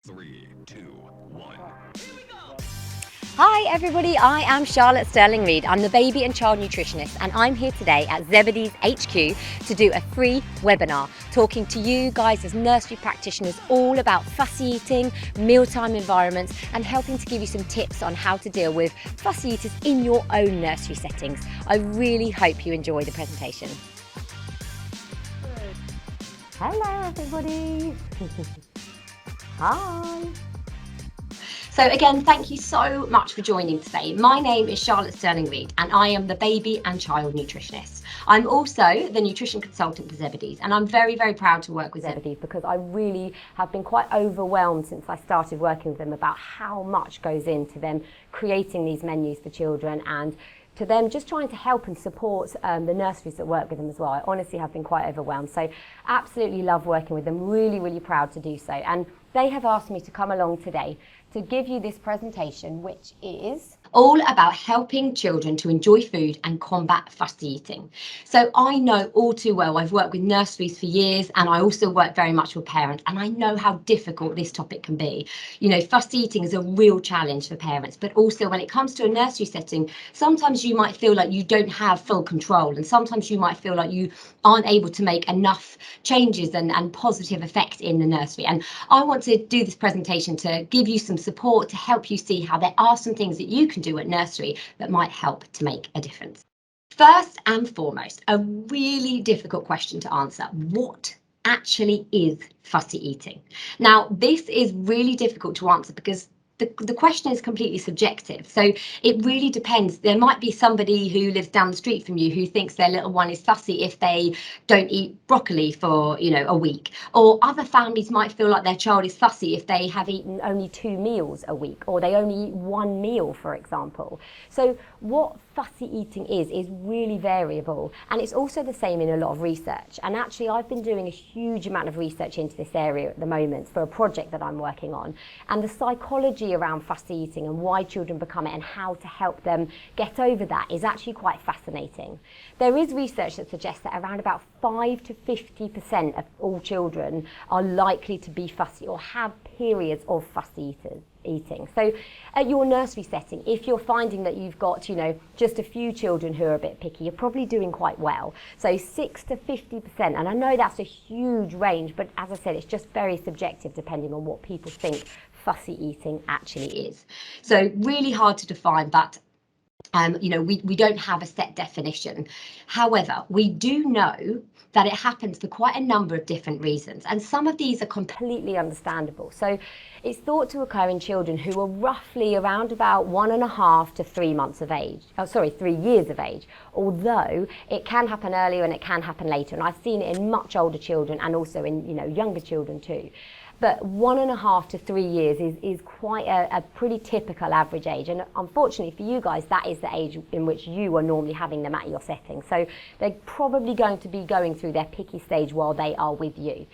Three, two, one. Hi everybody, I am Charlotte Stirling-Reed. I'm the baby and child nutritionist, and I'm here today at Zebedees HQ to do a free webinar talking to you guys as nursery practitioners all about fussy eating, mealtime environments, and helping to give you some tips on how to deal with fussy eaters in your own nursery settings. I really hope you enjoy the presentation. Hello everybody. Hi. So again, thank you so much for joining today. My name is Charlotte Stirling-Reed and I am the baby and child nutritionist. I'm also the nutrition consultant for Zebedees, and I'm very, very proud to work with Zebedees because I really have been quite overwhelmed since I started working with them about how much goes into them creating these menus for children, and to them just trying to help and support the nurseries that work with them as well. I honestly have been quite overwhelmed. So absolutely love working with them, really, really proud to do so. And they have asked me to come along today to give you this presentation, which is all about helping children to enjoy food and combat fussy eating. So I know all too well, I've worked with nurseries for years, and I also work very much with parents, and I know how difficult this topic can be. You know, fussy eating is a real challenge for parents, but also when it comes to a nursery setting, sometimes you might feel like you don't have full control, and sometimes you might feel like you aren't able to make enough changes and positive effect in the nursery. And I want to do this presentation to give you some support, to help you see how there are some things that you can do at nursery that might help to make a difference. First and foremost, a really difficult question to answer: what actually is fussy eating? Now, this is really difficult to answer because the question is completely subjective. So it really depends. There might be somebody who lives down the street from you who thinks their little one is fussy if they don't eat broccoli for, a week. Or other families might feel like their child is fussy if they have eaten only 2 meals a week, or they only eat 1 meal, for example. So what fussy eating is really variable, and it's also the same in a lot of research. And actually I've been doing a huge amount of research into this area at the moment for a project that I'm working on, and the psychology around fussy eating and why children become it and how to help them get over that is actually quite fascinating. There is research that suggests that around about 5 to 50% of all children are likely to be fussy or have periods of fussy eating. So at your nursery setting, if you're finding that you've got, just a few children who are a bit picky, you're probably doing quite well. So 6 to 50%, and I know that's a huge range, but as I said, it's just very subjective depending on what people think fussy eating actually is. So really hard to define, but we don't have a set definition. However, we do know that it happens for quite a number of different reasons, and some of these are completely understandable. So it's thought to occur in children who are roughly around about 1.5 to 3 months of age. 3 years of age, although it can happen earlier and it can happen later, and I've seen it in much older children and also in younger children too. But 1.5 to 3 years is quite a pretty typical average age. And unfortunately for you guys, that is the age in which you are normally having them at your setting. So they're probably going to be going through their picky stage while they are with you.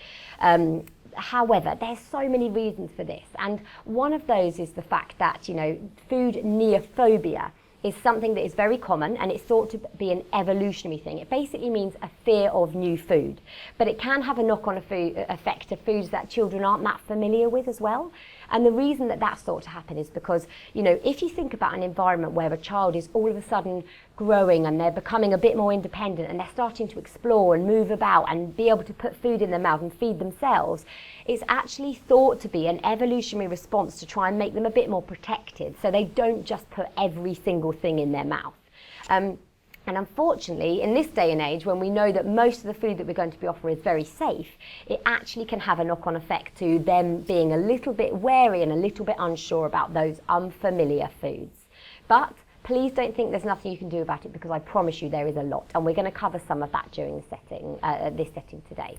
However, there's so many reasons for this. And one of those is the fact that, food neophobia is something that is very common, and it's thought to be an evolutionary thing. It basically means a fear of new food, but it can have a knock-on effect to foods that children aren't that familiar with as well. And the reason that that's thought to happen is because, if you think about an environment where a child is all of a sudden growing and they're becoming a bit more independent and they're starting to explore and move about and be able to put food in their mouth and feed themselves, it's actually thought to be an evolutionary response to try and make them a bit more protected, so they don't just put every single thing in their mouth. And unfortunately, in this day and age, when we know that most of the food that we're going to be offering is very safe, it actually can have a knock-on effect to them being a little bit wary and a little bit unsure about those unfamiliar foods. But please don't think there's nothing you can do about it, because I promise you there is a lot, and we're going to cover some of that during this setting today.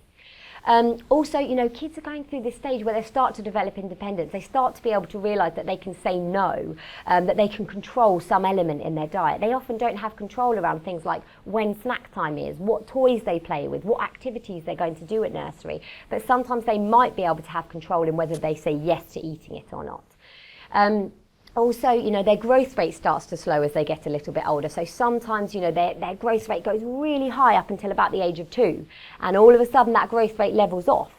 Also, kids are going through this stage where they start to develop independence. They start to be able to realise that they can say no, that they can control some element in their diet. They often don't have control around things like when snack time is, what toys they play with, what activities they're going to do at nursery. But sometimes they might be able to have control in whether they say yes to eating it or not. Also, their growth rate starts to slow as they get a little bit older. So sometimes, their growth rate goes really high up until about the age of 2. And all of a sudden that growth rate levels off.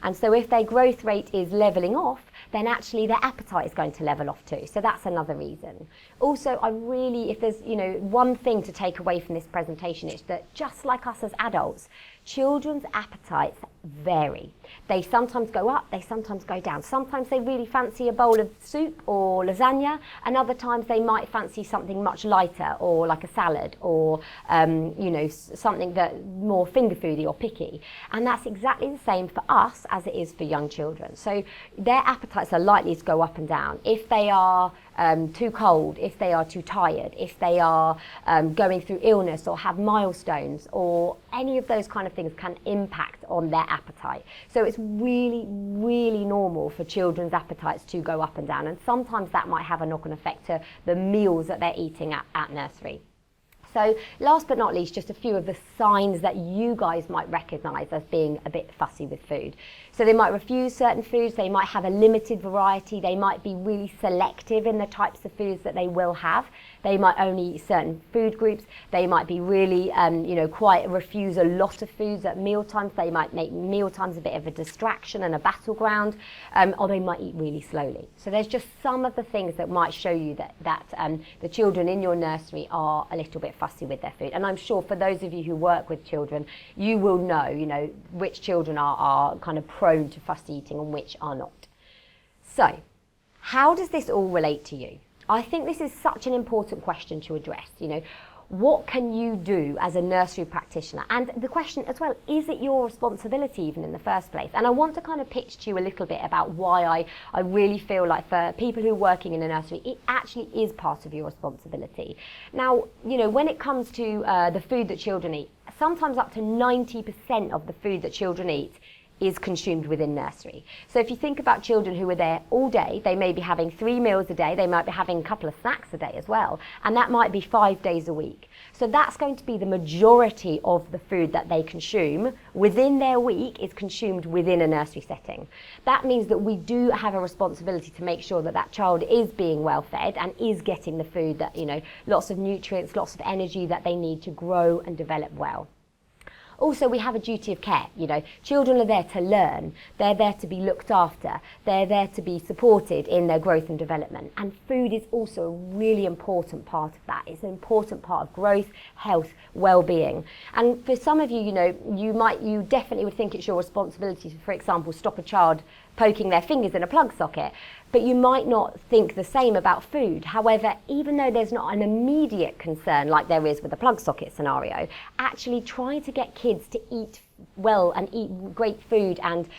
And so if their growth rate is leveling off, then actually their appetite is going to level off too. So that's another reason. Also, if there's, one thing to take away from this presentation is that just like us as adults, children's appetites vary. They sometimes go up, they sometimes go down. Sometimes they really fancy a bowl of soup or lasagna, and other times they might fancy something much lighter, or like a salad, or something that more finger foody or picky. And that's exactly the same for us as it is for young children. So their appetites are likely to go up and down. If they are too cold, if they are too tired, if they are going through illness or have milestones, or any of those kind of things can impact on their appetite. So it's really, really normal for children's appetites to go up and down, and sometimes that might have a knock-on effect to the meals that they're eating at nursery. So last but not least, just a few of the signs that you guys might recognise as being a bit fussy with food. So they might refuse certain foods, they might have a limited variety, they might be really selective in the types of foods that they will have. They might only eat certain food groups, they might be really, quite refuse a lot of foods at mealtimes, they might make mealtimes a bit of a distraction and a battleground, or they might eat really slowly. So there's just some of the things that might show you that the children in your nursery are a little bit fussy with their food. And I'm sure for those of you who work with children, you will know, which children are kind of prone to fussy eating and which are not. So, how does this all relate to you? I think this is such an important question to address. What can you do as a nursery practitioner? And the question as well, is it your responsibility even in the first place? And I want to kind of pitch to you a little bit about why I really feel like for people who are working in a nursery, it actually is part of your responsibility. Now, when it comes to the food that children eat, sometimes up to 90% of the food that children eat is consumed within nursery. So if you think about children who are there all day, they may be having 3 meals a day, they might be having a couple of snacks a day as well, and that might be 5 days a week. So that's going to be the majority of the food that they consume within their week is consumed within a nursery setting. That means that we do have a responsibility to make sure that that child is being well fed and is getting the food that, lots of nutrients, lots of energy that they need to grow and develop well. Also, we have a duty of care. Children are there to learn. They're there to be looked after. They're there to be supported in their growth and development. And food is also a really important part of that. It's an important part of growth, health, well-being. And for some of you, you definitely would think it's your responsibility to, for example, stop a child poking their fingers in a plug socket. But you might not think the same about food. However, even though there's not an immediate concern like there is with the plug socket scenario, actually trying to get kids to eat well and eat great food and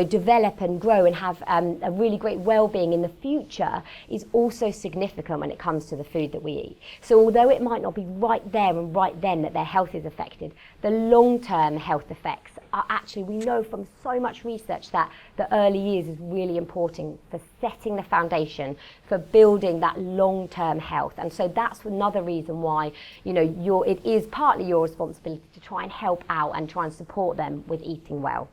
develop and grow and have a really great well-being in the future is also significant when it comes to the food that we eat. So although it might not be right there and right then that their health is affected, the long-term health effects are actually, we know from so much research that the early years is really important for setting the foundation for building that long-term health. And so that's another reason why it is partly your responsibility to try and help out and try and support them with eating well.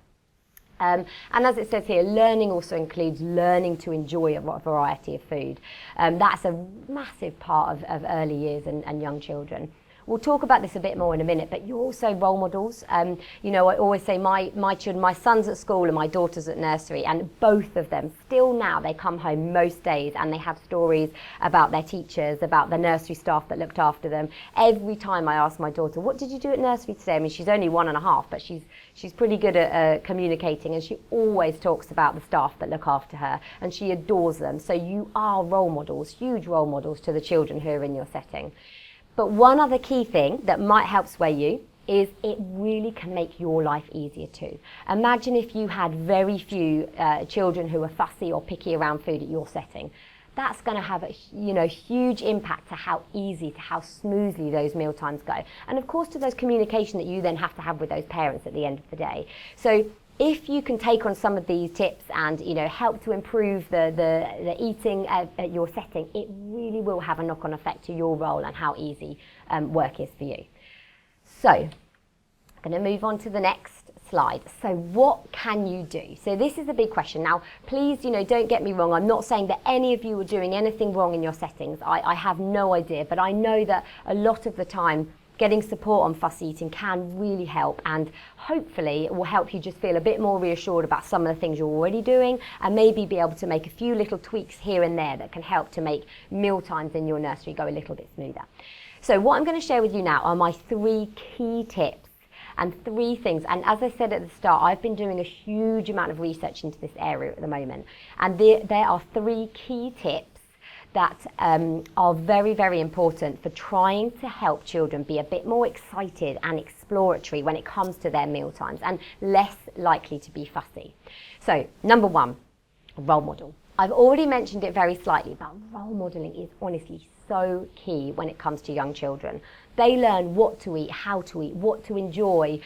And as it says here, learning also includes learning to enjoy a variety of food. That's a massive part of early years and young children. We'll talk about this a bit more in a minute, but you're also role models. I always say my children, my son's at school and my daughter's at nursery, and both of them, still now, they come home most days and they have stories about their teachers, about the nursery staff that looked after them. Every time I ask my daughter, what did you do at nursery today? I mean, she's only 1.5, but she's pretty good at communicating, and she always talks about the staff that look after her, and she adores them. So you are role models, huge role models to the children who are in your setting. But one other key thing that might help sway you is it really can make your life easier too. Imagine if you had very few children who are fussy or picky around food at your setting. That's going to have a huge impact to how easy, to how smoothly those meal times go. And of course to those communication that you then have to have with those parents at the end of the day. So if you can take on some of these tips and help to improve the eating at your setting, it really will have a knock-on effect to your role and how easy work is for you. So I'm going to move on to the next slide. So what can you do? So this is a big question. Now, please, don't get me wrong. I'm not saying that any of you are doing anything wrong in your settings. I have no idea, but I know that a lot of the time getting support on fussy eating can really help, and hopefully it will help you just feel a bit more reassured about some of the things you're already doing, and maybe be able to make a few little tweaks here and there that can help to make meal times in your nursery go a little bit smoother. So what I'm going to share with you now are my 3 key tips and 3 things. And as I said at the start, I've been doing a huge amount of research into this area at the moment. And there are 3 key tips that are very, very important for trying to help children be a bit more excited and exploratory when it comes to their meal times and less likely to be fussy. So, number 1, role model. I've already mentioned it very slightly, but role modeling is honestly so key when it comes to young children. They learn what to eat, how to eat, what to enjoy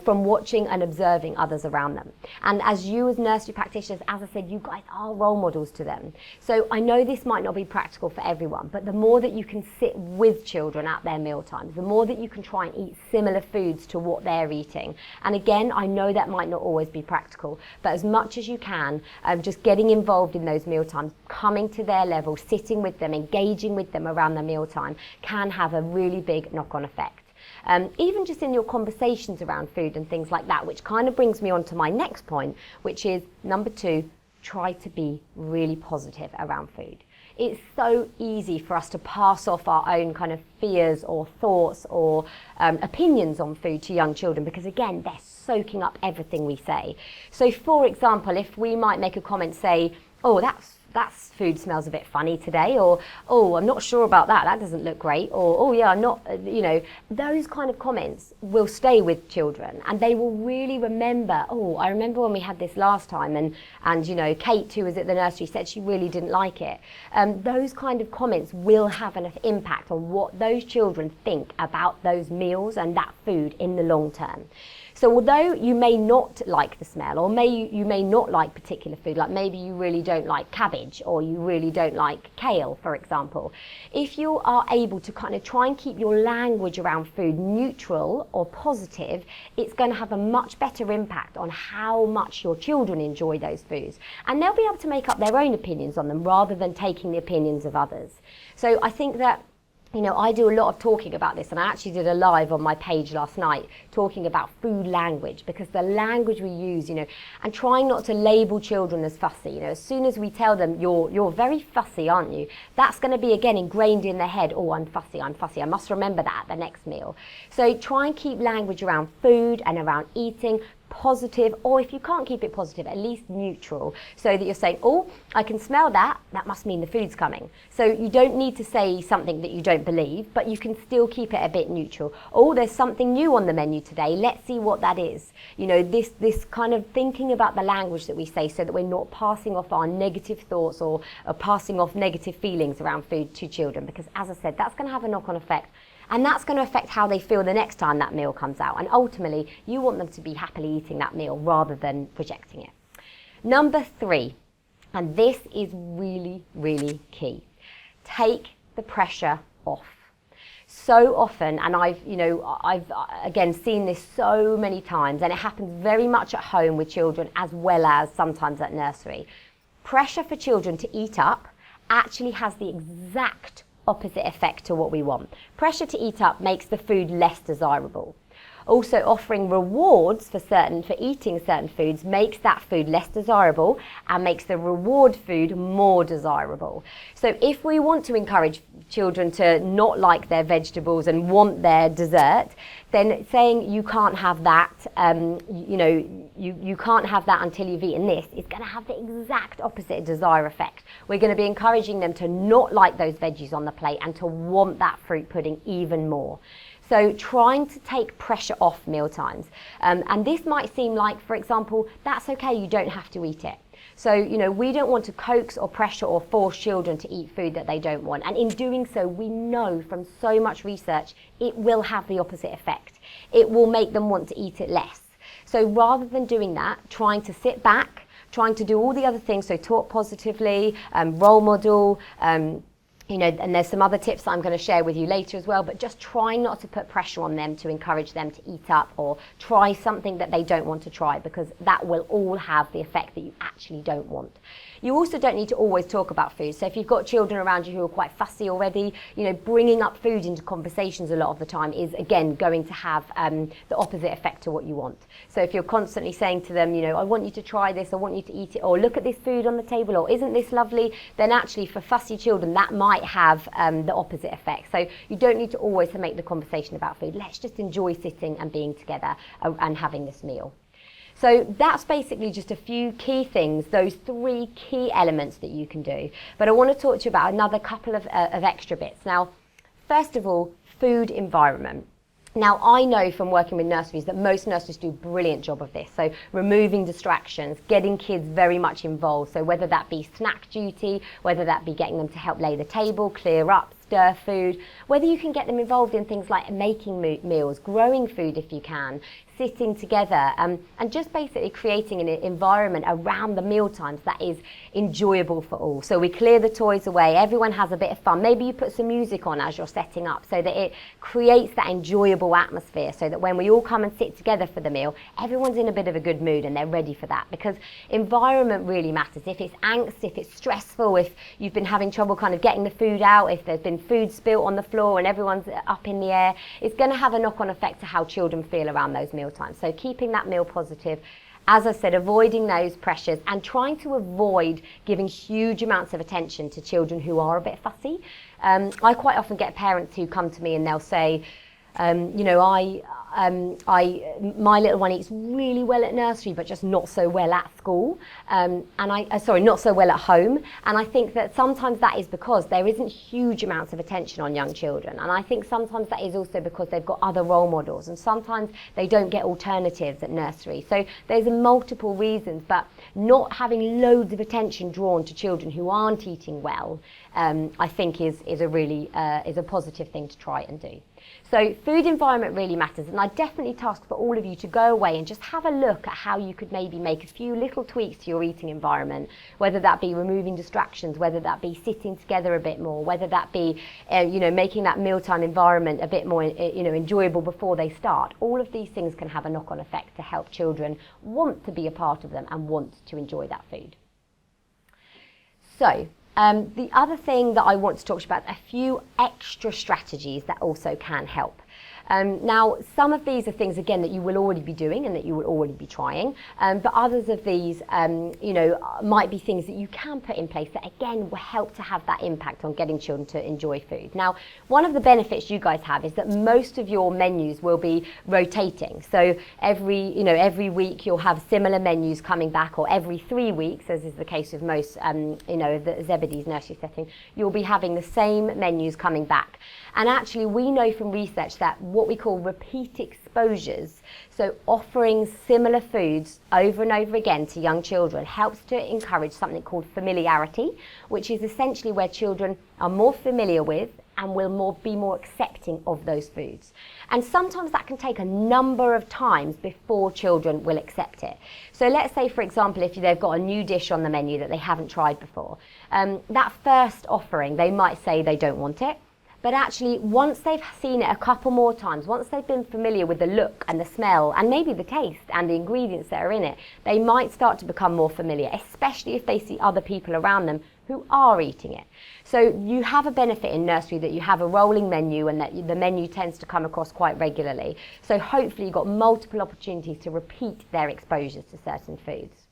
from watching and observing others around them. And as you as nursery practitioners, as I said, you guys are role models to them. So I know this might not be practical for everyone, but the more that you can sit with children at their meal times, the more that you can try and eat similar foods to what they're eating. And again, I know that might not always be practical, but as much as you can, just getting involved in those meal times, coming to their level, sitting with them, engaging with them around the meal time can have a really big knock-on effect. Even just in your conversations around food and things like that, which kind of brings me on to my next point, which is number 2, try to be really positive around food. It's so easy for us to pass off our own kind of fears or thoughts or opinions on food to young children because, again, they're soaking up everything we say. So, for example, if we might make a comment, say, oh, that food smells a bit funny today, or, oh, I'm not sure about that, that doesn't look great, or, oh yeah, I'm not, those kind of comments will stay with children and they will really remember, oh, I remember when we had this last time and Kate, who was at the nursery, said she really didn't like it. Those kind of comments will have an impact on what those children think about those meals and that food in the long term. So although you may not like the smell, or you may not like particular food, like maybe you really don't like cabbage or you really don't like kale, for example, if you are able to kind of try and keep your language around food neutral or positive, it's going to have a much better impact on how much your children enjoy those foods. And they'll be able to make up their own opinions on them rather than taking the opinions of others. So I think that I do a lot of talking about this, and I actually did a live on my page last night talking about food language, because the language we use, and trying not to label children as fussy. As soon as we tell them, you're very fussy, aren't you? That's going to be, again, ingrained in their head. Oh, I'm fussy. I must remember that at the next meal. So try and keep language around food and around eating positive, or if you can't keep it positive, at least neutral, so that you're saying, oh, I can smell that must mean the food's coming. So you don't need to say something that you don't believe, but you can still keep it a bit neutral. Oh, there's something new on the menu today, let's see what that is. This kind of thinking about the language that we say, so that we're not passing off our negative thoughts or passing off negative feelings around food to children, because as I said, that's going to have a knock-on effect. And that's going to affect how they feel the next time that meal comes out. And ultimately, you want them to be happily eating that meal rather than rejecting it. Number 3, and this is really, really key. Take the pressure off. So often, and I've again seen this so many times, and it happens very much at home with children as well as sometimes at nursery. Pressure for children to eat up actually has the exact opposite effect to what we want. Pressure to eat up makes the food less desirable. Also, offering rewards for eating certain foods makes that food less desirable and makes the reward food more desirable. So if we want to encourage children to not like their vegetables and want their dessert, then saying you can't have that, you can't have that until you've eaten this, is going to have the exact opposite desire effect. We're going to be encouraging them to not like those veggies on the plate and to want that fruit pudding even more. So trying to take pressure off meal times. And this might seem like, for example, that's okay, you don't have to eat it. So, we don't want to coax or pressure or force children to eat food that they don't want. And in doing so, we know from so much research, it will have the opposite effect. It will make them want to eat it less. So rather than doing that, trying to sit back, trying to do all the other things, so talk positively, role model, and there's some other tips that I'm going to share with you later as well, but just try not to put pressure on them to encourage them to eat up or try something that they don't want to try, because that will all have the effect that you actually don't want. You also don't need to always talk about food. So if you've got children around you who are quite fussy already, bringing up food into conversations a lot of the time is, again, going to have the opposite effect to what you want. So if you're constantly saying to them, I want you to try this, I want you to eat it, or look at this food on the table, or isn't this lovely, then actually for fussy children that might have the opposite effect. So you don't need to always make the conversation about food. Let's just enjoy sitting and being together and having this meal. So that's basically just a few key things, those 3 key elements that you can do. But I want to talk to you about another couple of extra bits. Now, first of all, food environment. Now, I know from working with nurseries that most nurseries do a brilliant job of this. So removing distractions, getting kids very much involved. So whether that be snack duty, whether that be getting them to help lay the table, clear up, stir food, whether you can get them involved in things like making meals, growing food if you can, sitting together, and just basically creating an environment around the meal times that is enjoyable for all. So we clear the toys away, everyone has a bit of fun. Maybe you put some music on as you're setting up so that it creates that enjoyable atmosphere, so that when we all come and sit together for the meal, everyone's in a bit of a good mood and they're ready for that, because environment really matters. If it's angst, if it's stressful, if you've been having trouble kind of getting the food out, if there's been food spilt on the floor and everyone's up in the air, it's going to have a knock-on effect to how children feel around those meal times. So keeping that meal positive, as I said, avoiding those pressures and trying to avoid giving huge amounts of attention to children who are a bit fussy. I quite often get parents who come to me and they'll say, my little one eats really well at nursery, but just not so well at school, not so well at home. And I think that sometimes that is because there isn't huge amounts of attention on young children. And I think sometimes that is also because they've got other role models, and sometimes they don't get alternatives at nursery. So there's multiple reasons, but not having loads of attention drawn to children who aren't eating well, I think is a positive thing to try and do. So food environment really matters, and I definitely task for all of you to go away and just have a look at how you could maybe make a few little tweaks to your eating environment, whether that be removing distractions, whether that be sitting together a bit more, whether that be making that mealtime environment a bit more enjoyable before they start. All of these things can have a knock-on effect to help children want to be a part of them and want to enjoy that food. So the other thing that I want to talk about, a few extra strategies that also can help. Now, some of these are things, again, that you will already be doing and that you will already be trying, but others of these, might be things that you can put in place that, again, will help to have that impact on getting children to enjoy food. Now, one of the benefits you guys have is that most of your menus will be rotating. So every week you'll have similar menus coming back, or every 3 weeks, as is the case with most, the Zebedees nursery setting, you'll be having the same menus coming back. And actually, we know from research that what we call repeat exposures, so offering similar foods over and over again to young children, helps to encourage something called familiarity, which is essentially where children are more familiar with and will be more accepting of those foods. And sometimes that can take a number of times before children will accept it. So let's say, for example, if they've got a new dish on the menu that they haven't tried before, that first offering, they might say they don't want it. But actually, once they've seen it a couple more times, once they've been familiar with the look and the smell and maybe the taste and the ingredients that are in it, they might start to become more familiar, especially if they see other people around them who are eating it. So you have a benefit in nursery that you have a rolling menu and that the menu tends to come across quite regularly. So hopefully you've got multiple opportunities to repeat their exposures to certain foods.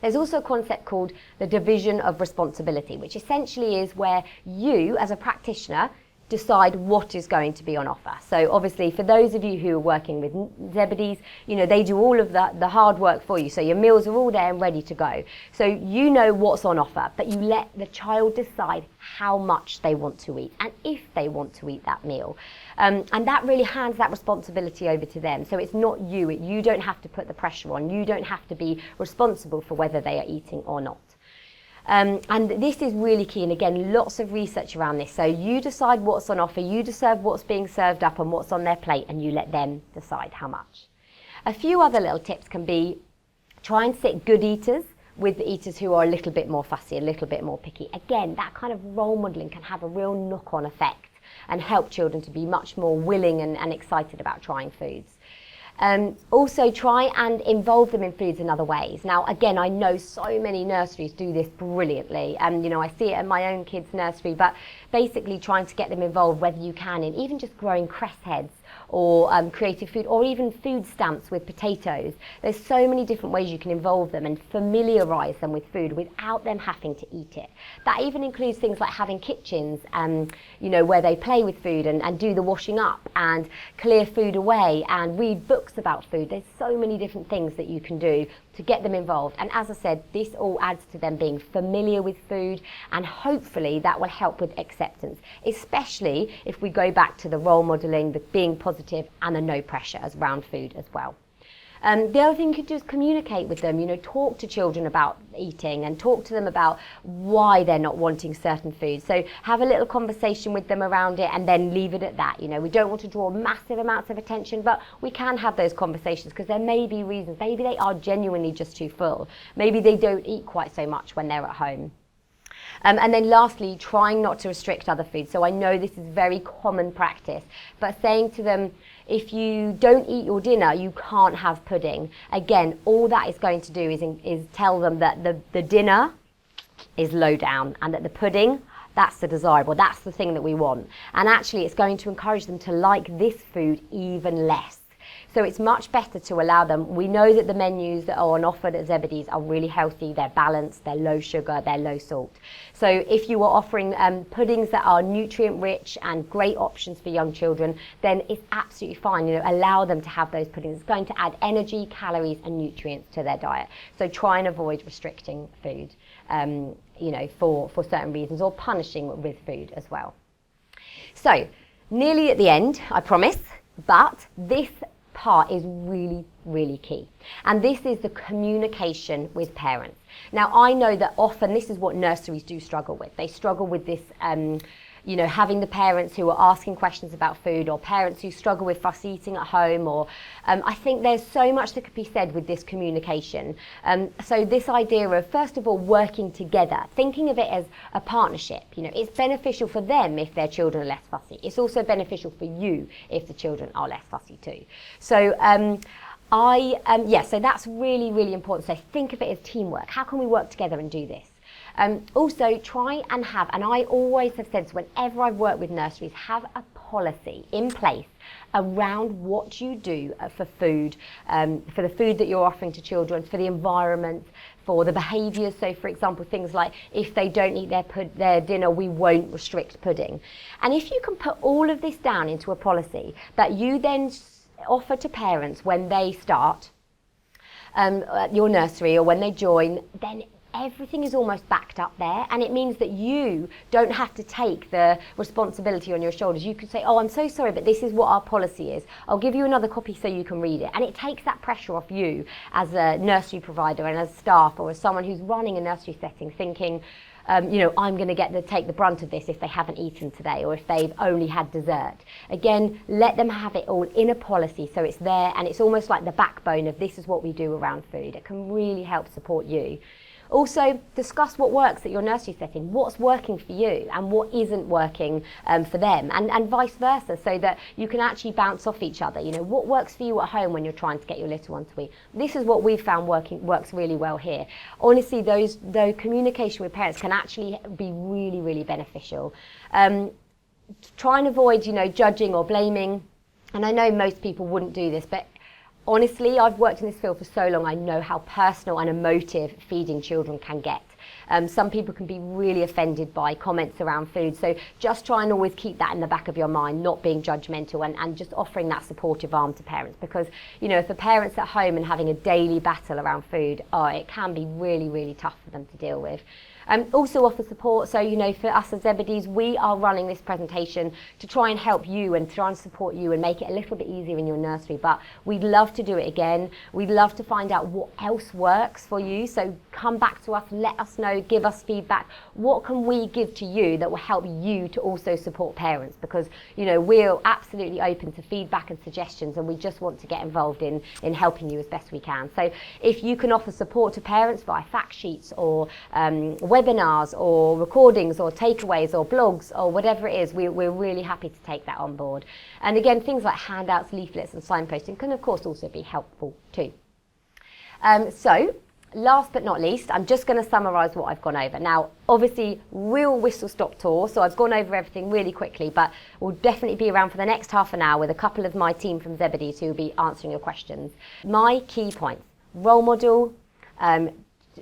There's also a concept called the division of responsibility, which essentially is where you, as a practitioner, decide what is going to be on offer. So obviously, for those of you who are working with Zebedees, they do all of the hard work for you. So your meals are all there and ready to go. So you know what's on offer, but you let the child decide how much they want to eat and if they want to eat that meal. And that really hands that responsibility over to them. So it's not you. You don't have to put the pressure on. You don't have to be responsible for whether they are eating or not. And this is really key, and again, lots of research around this. So you decide what's on offer, you decide what's being served up and what's on their plate, and you let them decide how much. A few other little tips can be try and sit good eaters with the eaters who are a little bit more fussy, a little bit more picky. Again, that kind of role modelling can have a real knock-on effect and help children to be much more willing and excited about trying foods. Also try and involve them in foods in other ways. Now, again, I know so many nurseries do this brilliantly. You know, I see it at my own kids' nursery, but basically trying to get them involved, whether you can, in even just growing cress heads or creative food, or even food stamps with potatoes. There's so many different ways you can involve them and familiarise them with food without them having to eat it. That even includes things like having kitchens, you know, where they play with food and do the washing up and clear food away and read books about food. There's so many different things that you can do to get them involved. And as I said, this all adds to them being familiar with food, and hopefully that will help with acceptance, especially if we go back to the role modelling, the being positive and the no pressure around food as well. The other thing you could do is communicate with them, you know, talk to children about eating and talk to them about why they're not wanting certain foods. So have a little conversation with them around it and then leave it at that. You know, we don't want to draw massive amounts of attention, but we can have those conversations because there may be reasons. Maybe they are genuinely just too full. Maybe they don't eat quite so much when they're at home. And then lastly, trying not to restrict other foods. So I know this is very common practice, but saying to them, if you don't eat your dinner, you can't have pudding. Again, all that is going to do is tell them that the dinner is low down and that the pudding, that's the desirable, that's the thing that we want. And actually it's going to encourage them to like this food even less. So it's much better to allow them. We know that the menus that are on offer at Zebedees are really healthy, they're balanced, they're low sugar, they're low salt. So if you are offering puddings that are nutrient rich and great options for young children, then it's absolutely fine. You know, allow them to have those puddings. It's going to add energy, calories and nutrients to their diet. So try and avoid restricting food, you know, for certain reasons, or punishing with food as well. So nearly at the end, I promise, but this part is really, really key. And this is the communication with parents. Now, I know that often this is what nurseries do struggle with. They struggle with this, you know, having the parents who are asking questions about food, or parents who struggle with fussy eating at home, or I think there's so much that could be said with this communication. So this idea of, first of all, working together, thinking of it as a partnership. You know, it's beneficial for them if their children are less fussy. It's also beneficial for you if the children are less fussy too. So so that's really, really important. So think of it as teamwork. How can we work together and do this? Also try and have, and I always have said this whenever I've worked with nurseries, have a policy in place around what you do for food, for the food that you're offering to children, for the environment, for the behaviours. So for example, things like if they don't eat their dinner, we won't restrict pudding. And if you can put all of this down into a policy that you then offer to parents when they start at your nursery or when they join, then everything is almost backed up there, and it means that you don't have to take the responsibility on your shoulders. You could say, oh, I'm so sorry, but this is what our policy is. I'll give you another copy so you can read it. And it takes that pressure off you as a nursery provider and as staff, or as someone who's running a nursery setting, thinking, you know, I'm going to take the brunt of this if they haven't eaten today, or if they've only had dessert. Again, let them have it all in a policy so it's there, and it's almost like the backbone of this is what we do around food. It can really help support you. Also, discuss what works at your nursery setting, what's working for you and what isn't working for them, and vice versa, so that you can actually bounce off each other. You know, what works for you at home when you're trying to get your little one to eat. This is what we've found works really well here. Honestly, the communication with parents can actually be really, really beneficial. Try and avoid, you know, judging or blaming. And I know most people wouldn't do this, but honestly, I've worked in this field for so long, I know how personal and emotive feeding children can get. Some people can be really offended by comments around food, so just try and always keep that in the back of your mind, not being judgmental, and just offering that supportive arm to parents. Because, you know, if a parent's at home and having a daily battle around food, it can be really, really tough for them to deal with. Also offer support. So, you know, for us as Zebedees, we are running this presentation to try and help you and try and support you and make it a little bit easier in your nursery. But we'd love to do it again. We'd love to find out what else works for you. So come back to us, let us know, give us feedback. What can we give to you that will help you to also support parents? Because, you know, we're absolutely open to feedback and suggestions, and we just want to get involved in helping you as best we can. So if you can offer support to parents via fact sheets or web webinars or recordings or takeaways or blogs or whatever it is, we're really happy to take that on board. And again, things like handouts, leaflets and signposting can of course also be helpful too. So last but not least, I'm just going to summarise what I've gone over. Now, obviously, real whistle-stop tour, so I've gone over everything really quickly, but we'll definitely be around for the next half an hour with a couple of my team from Zebedees who will be answering your questions. My key points: role model,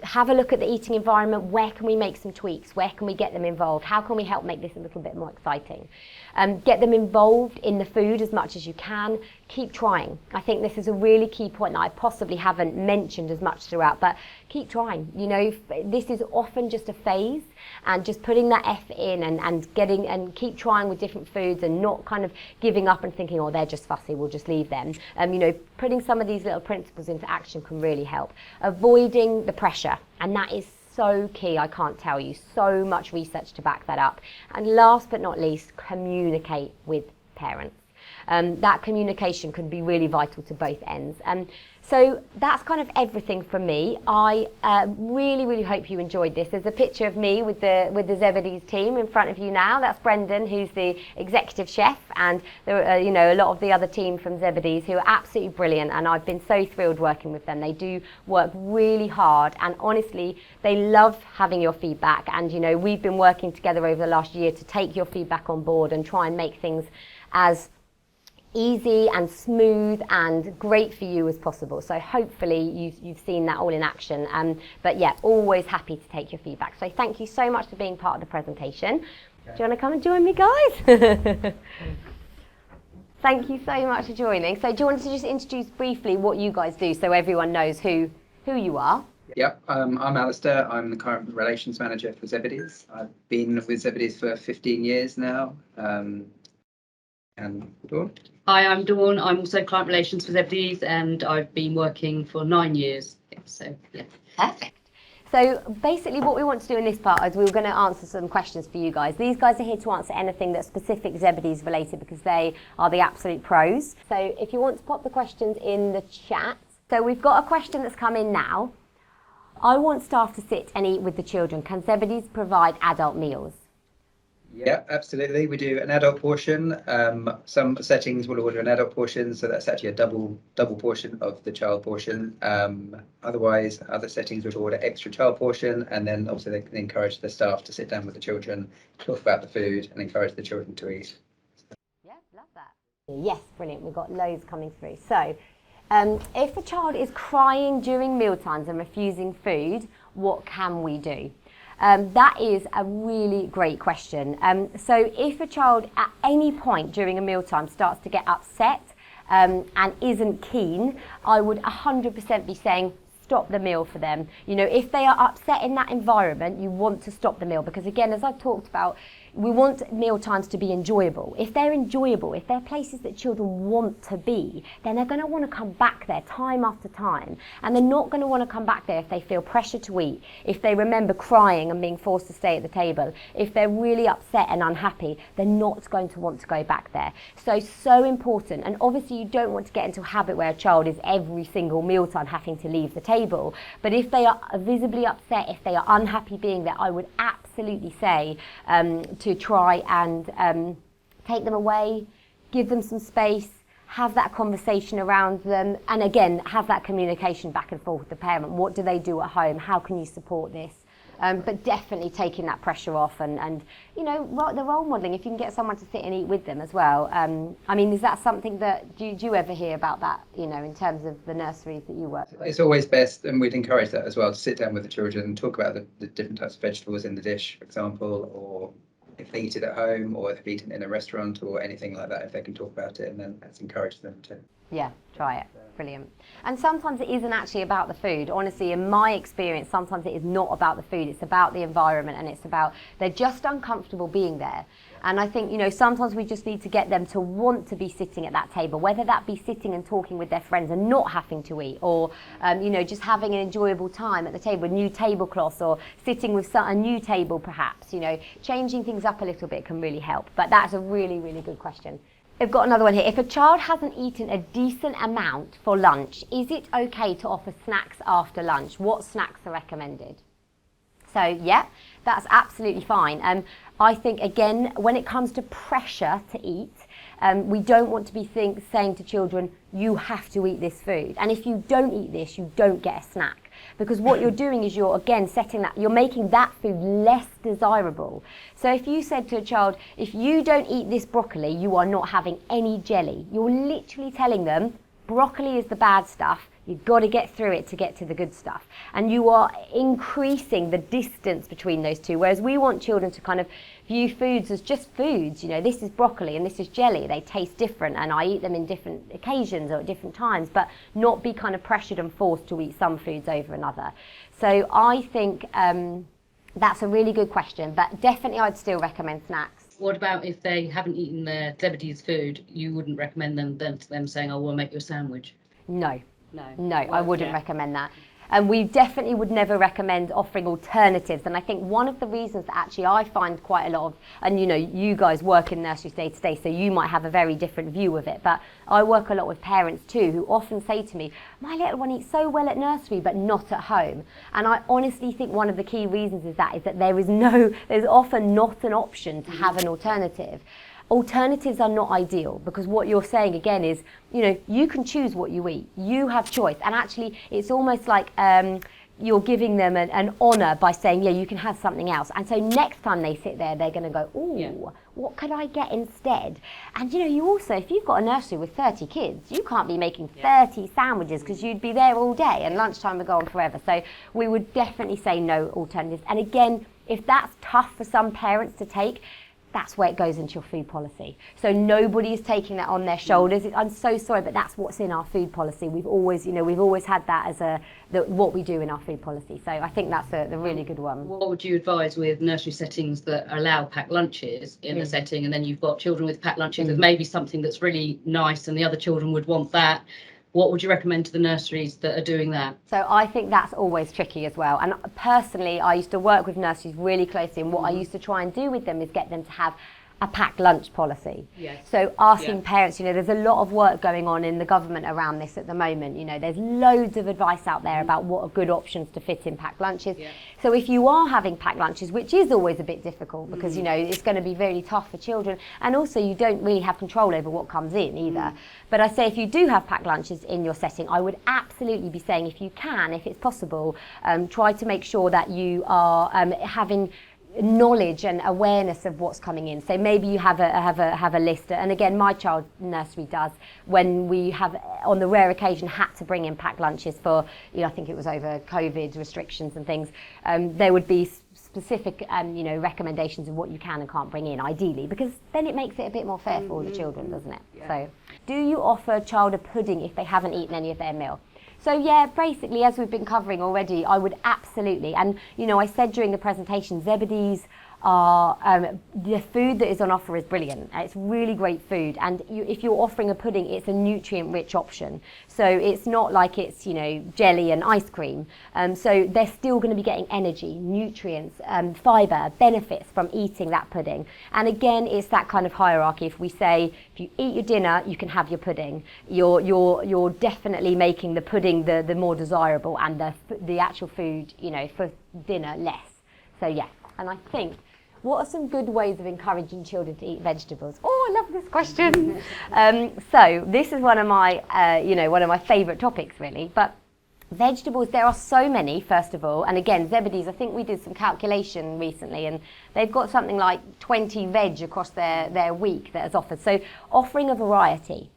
have a look at the eating environment. Where can we make some tweaks? Where can we get them involved? How can we help make this a little bit more exciting? Get them involved in the food as much as you can. Keep trying. I think this is a really key point that I possibly haven't mentioned as much throughout, but keep trying. You know, this is often just a phase, and just putting that effort in and keep trying with different foods and not kind of giving up and thinking, oh, they're just fussy, we'll just leave them. You know, putting some of these little principles into action can really help. Avoiding the pressure, and that is so key. I can't tell you, so much research to back that up. And last but not least, communicate with parents. That communication can be really vital to both ends. So that's kind of everything from me. I really hope you enjoyed this. There's a picture of me with the Zebedees team in front of you now. That's Brendan, who's the executive chef, and there are, you know, a lot of the other team from Zebedees who are absolutely brilliant, and I've been so thrilled working with them. They do work really hard, and honestly, they love having your feedback. And you know, we've been working together over the last year to take your feedback on board and try and make things as easy and smooth and great for you as possible. So hopefully you've seen that all in action. But yeah, always happy to take your feedback. So thank you so much for being part of the presentation. Okay. Do you want to come and join me, guys? Thank you so much for joining. So do you want to just introduce briefly what you guys do so everyone knows who you are? Yep, I'm Alistair. I'm the current relations manager for Zebedees. I've been with Zebedees for 15 years now. And Dawn? Hi, I'm Dawn. I'm also client relations for Zebedees, and I've been working for 9 years. So, yeah. Perfect. So basically what we want to do in this part is we're going to answer some questions for you guys. These guys are here to answer anything that's specific Zebedees related because they are the absolute pros. So if you want to pop the questions in the chat. So we've got a question that's come in now. I want staff to sit and eat with the children. Can Zebedees provide adult meals? Yeah, absolutely. We do an adult portion. Some settings will order an adult portion, so that's actually a double portion of the child portion. Otherwise, other settings would order extra child portion, and then obviously they can encourage the staff to sit down with the children, talk about the food, and encourage the children to eat. Yeah, love that. Yes, brilliant. We've got loads coming through. So, if a child is crying during mealtimes and refusing food, what can we do? That is a really great question. So if a child at any point during a mealtime starts to get upset and isn't keen, I would 100% be saying stop the meal for them. You know, if they are upset in that environment, you want to stop the meal because, again, as I've talked about, we want meal times to be enjoyable. If they're enjoyable, if they're places that children want to be, then they're going to want to come back there time after time. And they're not going to want to come back there if they feel pressure to eat, if they remember crying and being forced to stay at the table. If they're really upset and unhappy, they're not going to want to go back there. So important. And obviously you don't want to get into a habit where a child is every single mealtime having to leave the table. But if they are visibly upset, if they are unhappy being there, I would absolutely say to try and take them away, give them some space, have that conversation around them, and again, have that communication back and forth with the parent. What do they do at home? How can you support this? But definitely taking that pressure off and you know, the role modelling, if you can get someone to sit and eat with them as well. I mean, is that something that, do you ever hear about that, you know, in terms of the nurseries that you work with? It's always best, and we'd encourage that as well, to sit down with the children and talk about the different types of vegetables in the dish, for example, or if they eat it at home or if they've eaten in a restaurant or anything like that, if they can talk about it, and then let's encourage them to. Yeah, try it. Brilliant. And sometimes it isn't actually about the food. Honestly, in my experience, sometimes it is not about the food. It's about the environment, and it's about they're just uncomfortable being there. And I think, you know, sometimes we just need to get them to want to be sitting at that table, whether that be sitting and talking with their friends and not having to eat, or, you know, just having an enjoyable time at the table, new tablecloths, or sitting with a new table perhaps. You know, changing things up a little bit can really help. But that's a really, really good question. I've got another one here. If a child hasn't eaten a decent amount for lunch, is it okay to offer snacks after lunch? What snacks are recommended? So, yeah, that's absolutely fine. I think, again, when it comes to pressure to eat, we don't want to be saying to children, you have to eat this food. And if you don't eat this, you don't get a snack. Because what you're doing is you're, again, you're making that food less desirable. So if you said to a child, if you don't eat this broccoli, you are not having any jelly. You're literally telling them, broccoli is the bad stuff. You've got to get through it to get to the good stuff. And you are increasing the distance between those two. Whereas we want children to kind of view foods as just foods. You know, this is broccoli and this is jelly. They taste different and I eat them in different occasions or at different times, but not be kind of pressured and forced to eat some foods over another. So I think that's a really good question, but definitely I'd still recommend snacks. What about if they haven't eaten their Zebedees food? You wouldn't recommend them saying, "Oh, we'll make you a sandwich." No. No. No, I wouldn't recommend that. And we definitely would never recommend offering alternatives. And I think one of the reasons that actually I find quite a lot of, and you know, you guys work in nurseries day to day, so you might have a very different view of it, but I work a lot with parents too, who often say to me, my little one eats so well at nursery, but not at home. And I honestly think one of the key reasons is that there's often not an option to have an alternative. Alternatives are not ideal because what you're saying again is, you know, you can choose what you eat. You have choice. And actually, it's almost like you're giving them an honour by saying, yeah, you can have something else. And so next time they sit there, they're going to go, ooh, what could I get instead? And, you know, you also, if you've got a nursery with 30 kids, you can't be making 30 sandwiches because you'd be there all day and lunchtime would go on forever. So we would definitely say no alternatives. And again, if that's tough for some parents to take, that's where it goes into your food policy. So nobody is taking that on their shoulders. I'm so sorry, but that's what's in our food policy. We've always had that as what we do in our food policy. So I think that's the really good one. What would you advise with nursery settings that allow packed lunches in the setting, and then you've got children with packed lunches with maybe something that's really nice and the other children would want that? What would you recommend to the nurseries that are doing that? So I think that's always tricky as well. And personally, I used to work with nurseries really closely, and what I used to try and do with them is get them to have a packed lunch policy. Yes. So asking parents, you know, there's a lot of work going on in the government around this at the moment. You know, there's loads of advice out there about what are good options to fit in packed lunches. Yeah. So if you are having packed lunches, which is always a bit difficult because, you know, it's going to be really tough for children, and also you don't really have control over what comes in either. But I say if you do have packed lunches in your setting, I would absolutely be saying if you can, if it's possible, try to make sure that you are having knowledge and awareness of what's coming in. So maybe you have a list, and again, my child's nursery does, when we have on the rare occasion had to bring in packed lunches for, you know, I think it was over COVID restrictions and things, there would be specific you know, recommendations of what you can and can't bring in, ideally, because then it makes it a bit more fair for all the children, doesn't it? So do you offer a child a pudding if they haven't eaten any of their meal? So yeah, basically, as we've been covering already, I would absolutely, and you know, I said during the presentation, Zebedees are, the food that is on offer is brilliant. It's really great food, and if you're offering a pudding, it's a nutrient-rich option. So it's not like it's, you know, jelly and ice cream. So they're still going to be getting energy, nutrients, fibre, benefits from eating that pudding. And again, it's that kind of hierarchy. If we say, if you eat your dinner, you can have your pudding. You're definitely making the pudding the more desirable, and the actual food, you know, for dinner less. So yeah, and I think, what are some good ways of encouraging children to eat vegetables? Oh, I love this question. So this is one of my, you know, one of my favourite topics really. But vegetables, there are so many, first of all. And again, Zebedees, I think we did some calculation recently, and they've got something like 20 veg across their week that is offered. So offering a variety.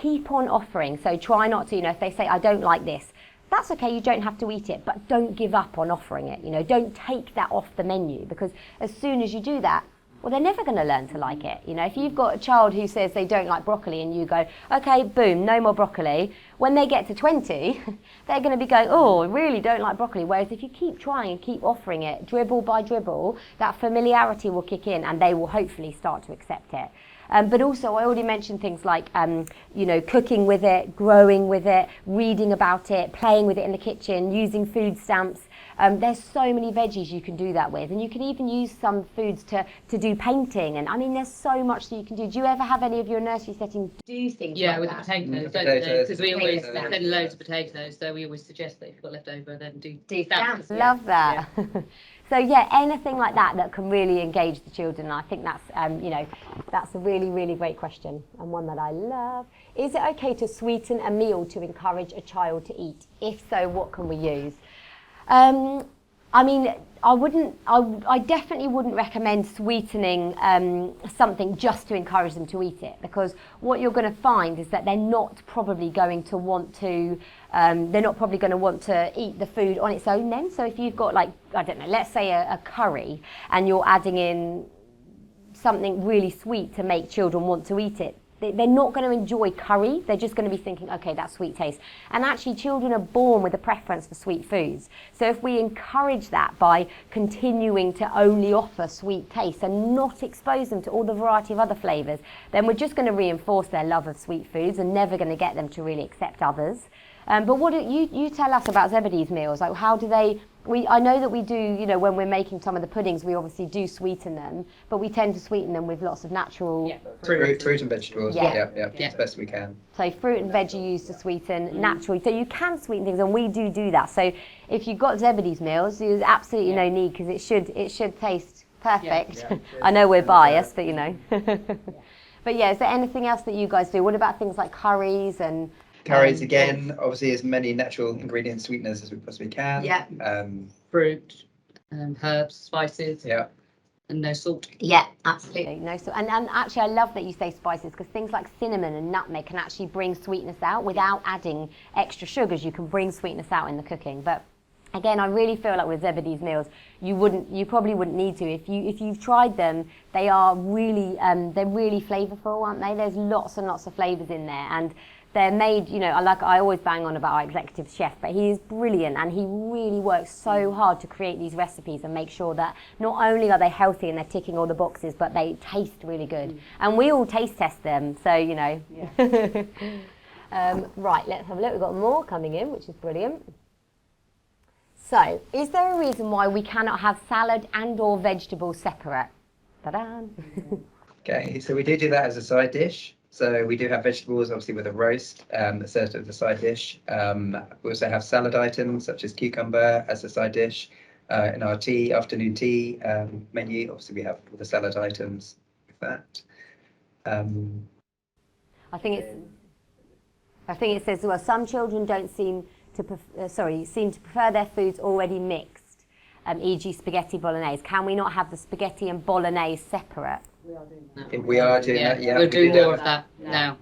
Keep on offering. So try not to, you know, if they say, I don't like this, that's okay, you don't have to eat it, but don't give up on offering it. You know, don't take that off the menu, because as soon as you do that, well, they're never going to learn to like it. You know, if you've got a child who says they don't like broccoli and you go, okay, boom, no more broccoli, when they get to 20, they're going to be going, oh, I really don't like broccoli. Whereas if you keep trying and keep offering it, dribble by dribble, that familiarity will kick in and they will hopefully start to accept it. But also, I already mentioned things like, you know, cooking with it, growing with it, reading about it, playing with it in the kitchen, using food stamps. There's so many veggies you can do that with, and you can even use some foods to do painting. And I mean, there's so much that you can do. Do you ever have any of your nursery settings do things like with that? the potatoes, because we always send loads of potatoes, so we always suggest that if you've got leftover, then do stamps. Love that. So yeah, anything like that can really engage the children. And I think that's, that's a really, really great question and one that I love. Is it okay to sweeten a meal to encourage a child to eat? If so, what can we use? I mean, I definitely wouldn't recommend sweetening something just to encourage them to eat it, because what you're going to find is that they're not probably going to want to eat the food on its own then. So if you've got, like, I don't know, let's say a curry and you're adding in something really sweet to make children want to eat it, they're not going to enjoy curry. They're just going to be thinking, okay, that's sweet taste. And actually, children are born with a preference for sweet foods. So if we encourage that by continuing to only offer sweet taste and not expose them to all the variety of other flavours, then we're just going to reinforce their love of sweet foods and never going to get them to really accept others. But what do you tell us about Zebedees meals? Like, how do they? I know that we do, when we're making some of the puddings, we obviously do sweeten them, but we tend to sweeten them with lots of natural fruit and vegetables. Yeah, as best we can. So fruit and veg you use to sweeten naturally. So you can sweeten things, and we do that. So if you've got Zebedees meals, there's absolutely no need, because it should taste perfect. I know we're biased, but But yeah, is there anything else that you guys do? What about things like curries and? Curries, again, obviously as many natural ingredients, sweeteners as we possibly can. Yeah. Fruit, herbs, spices. Yeah. And no salt. Yeah, absolutely. No salt. And actually, I love that you say spices, because things like cinnamon and nutmeg can actually bring sweetness out without adding extra sugars. You can bring sweetness out in the cooking. But again, I really feel like with Zebedees meals, you probably wouldn't need to. If you've tried them, they are really they're really flavourful, aren't they? There's lots and lots of flavours in there, and they're made, I always bang on about our executive chef, but he is brilliant, and he really works so hard to create these recipes and make sure that not only are they healthy and they're ticking all the boxes, but they taste really good. And we all taste test them, so, Right, let's have a look. We've got more coming in, which is brilliant. So, is there a reason why we cannot have salad and or vegetables separate? Ta-da! Okay, so we do that as a side dish. So we do have vegetables, obviously, with a roast served as a side dish. We also have salad items such as cucumber as a side dish. In our afternoon tea menu, obviously, we have all the salad items with that. I think it says, well, some children don't seem to prefer their foods already mixed, e.g. spaghetti bolognese. Can we not have the spaghetti and bolognese separate? We are doing that, yeah. We're doing more of that now,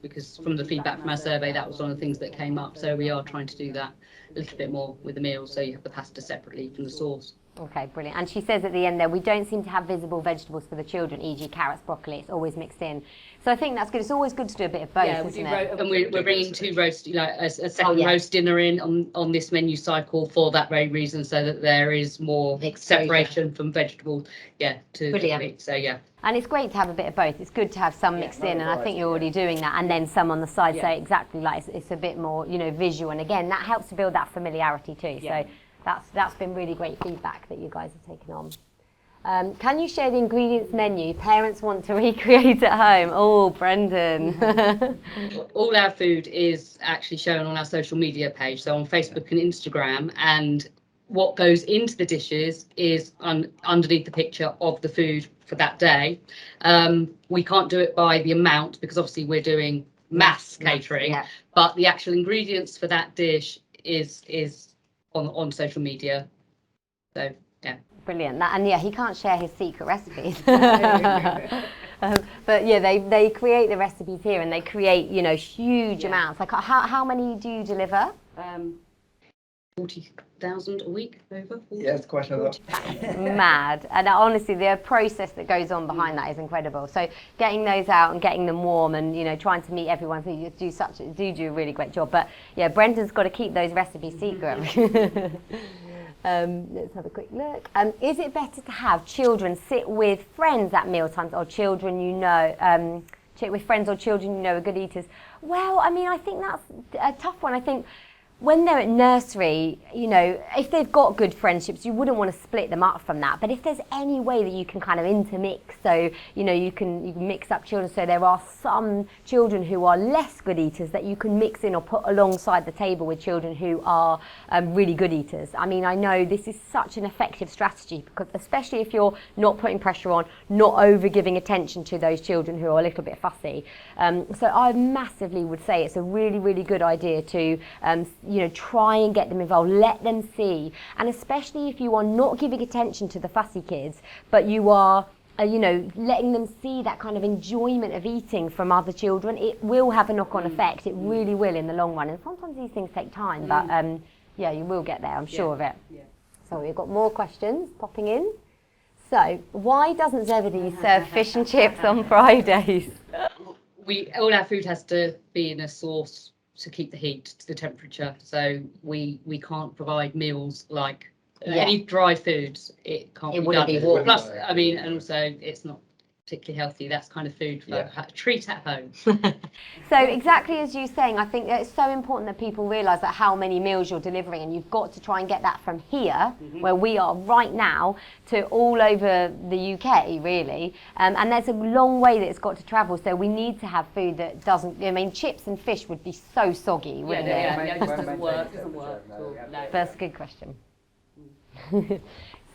because from the feedback from our survey, that was one of the things that came up. So we are trying to do that a little bit more with the meals, so you have the pasta separately from the sauce. Okay, brilliant. And she says at the end there, we don't seem to have visible vegetables for the children, e.g. carrots, broccoli. It's always mixed in. So I think that's good. It's always good to do a bit of both, isn't it? And we're bringing two roast, a second roast dinner in on this menu cycle for that very reason, so that there is more separation from vegetables, to eat. So And it's great to have a bit of both. It's good to have some mixed in, and I think you're already doing that, and then some on the side. So exactly, like it's a bit more, visual, and again, that helps to build that familiarity too. So that's been really great feedback that you guys have taken on. Can you share the ingredients menu parents want to recreate at home? Oh, Brendan. All our food is actually shown on our social media page, so on Facebook and Instagram, and what goes into the dishes is underneath the picture of the food for that day. We can't do it by the amount, because obviously we're doing mass catering, but the actual ingredients for that dish is on social media. So brilliant. And he can't share his secret recipes. But they create the recipes here, and they create huge amounts. Like how many do you deliver? 40,000 a week, over 40. Yeah, it's quite a lot. Mad. And honestly, the process that goes on behind that is incredible. So getting those out and getting them warm, and trying to meet everyone, so you do a really great job. But Brendan's got to keep those recipes secret. Let's have a quick look. Is it better to have children sit with friends at mealtimes, or children with friends or children are good eaters? Well, I mean, I think that's a tough one. I think when they're at nursery, you know, if they've got good friendships, you wouldn't want to split them up from that. But if there's any way that you can kind of intermix, so, you know, you can mix up children, so there are some children who are less good eaters that you can mix in or put alongside the table with children who are really good eaters. I mean, I know this is such an effective strategy, because especially if you're not putting pressure on, not over giving attention to those children who are a little bit fussy. So I massively would say it's a really, really good idea to you know, try and get them involved, let them see. And especially if you are not giving attention to the fussy kids, but you are, you know, letting them see that kind of enjoyment of eating from other children, it will have a knock-on effect. It really will in the long run. And sometimes these things take time, but yeah, you will get there, I'm sure of it. Yeah. So we've got more questions popping in. So, why doesn't Zebedees serve fish and chips on Fridays? All our food has to be in a sauce to keep the heat to the temperature, so we can't provide meals like any dry foods. It can't be done. Plus, I mean, and also it's not particularly healthy. That's kind of food for a treat at home. So exactly as you're saying, I think that it's so important that people realise that how many meals you're delivering, and you've got to try and get that from here, where we are right now, to all over the UK, really. And there's a long way that it's got to travel, so we need to have food that doesn't, I mean, chips and fish would be so soggy, wouldn't it? Yeah, it just doesn't work. That's a good question.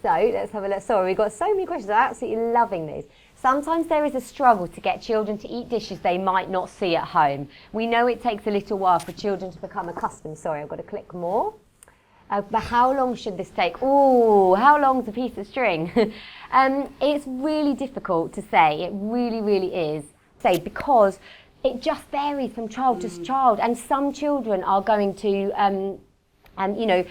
So let's have a look. Sorry, we've got so many questions. I'm absolutely loving these. Sometimes there is a struggle to get children to eat dishes they might not see at home. We know it takes a little while for children to become accustomed. Sorry, I've got to click more. But how long should this take? Oh, how long's a piece of string? It's really difficult to say. It really, really is. Because it just varies from child to child. And some children are going to you know,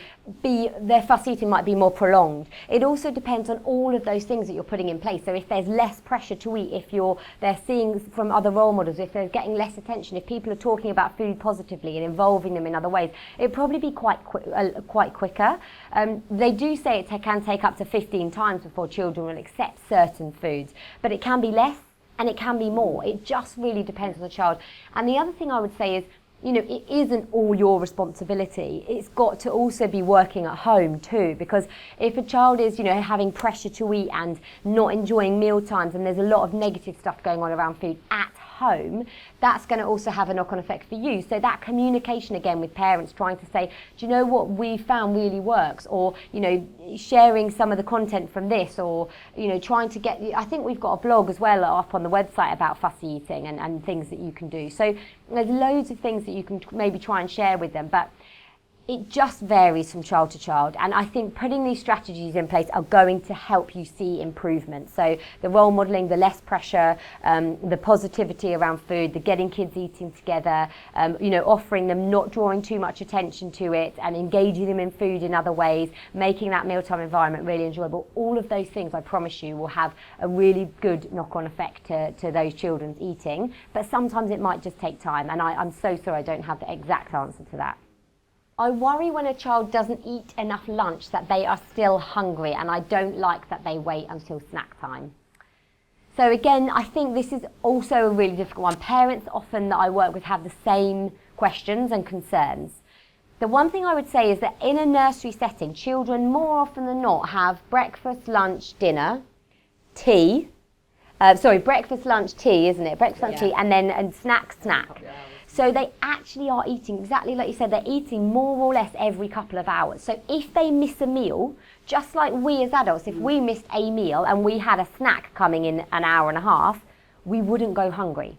their fuss eating might be more prolonged. It also depends on all of those things that you're putting in place. So if there's less pressure to eat, if they're seeing from other role models, if they're getting less attention, if people are talking about food positively and involving them in other ways, it'd probably be quite quicker. They do say it can take up to 15 times before children will accept certain foods, but it can be less and it can be more. It just really depends on the child. And the other thing I would say is, you know, it isn't all your responsibility. It's got to also be working at home too, because if a child is, you know, having pressure to eat and not enjoying meal times, and there's a lot of negative stuff going on around food at home, that's going to also have a knock-on effect for you. So that communication again with parents, trying to say, do you know what we found really works, or, you know, sharing some of the content from this, or, you know, trying to get, I think we've got a blog as well up on the website about fussy eating and things that you can do. So there's loads of things that you can maybe try and share with them, but it just varies from child to child, and I think putting these strategies in place are going to help you see improvement. So the role modelling, the less pressure, the positivity around food, the getting kids eating together, you know, offering them, not drawing too much attention to it, and engaging them in food in other ways, making that mealtime environment really enjoyable. All of those things, I promise you, will have a really good knock-on effect to those children's eating, but sometimes it might just take time, and I'm so sorry I don't have the exact answer to that. I worry when a child doesn't eat enough lunch that they are still hungry, and I don't like that they wait until snack time. So again, I think this is also a really difficult one. Parents often that I work with have the same questions and concerns. The one thing I would say is that in a nursery setting, children more often than not have breakfast, lunch, dinner, tea. Breakfast, lunch, tea, isn't it? Breakfast, lunch, tea, and then snack. So they actually are eating, exactly like you said, they're eating more or less every couple of hours. So if they miss a meal, just like we as adults, if we missed a meal and we had a snack coming in an hour and a half, we wouldn't go hungry.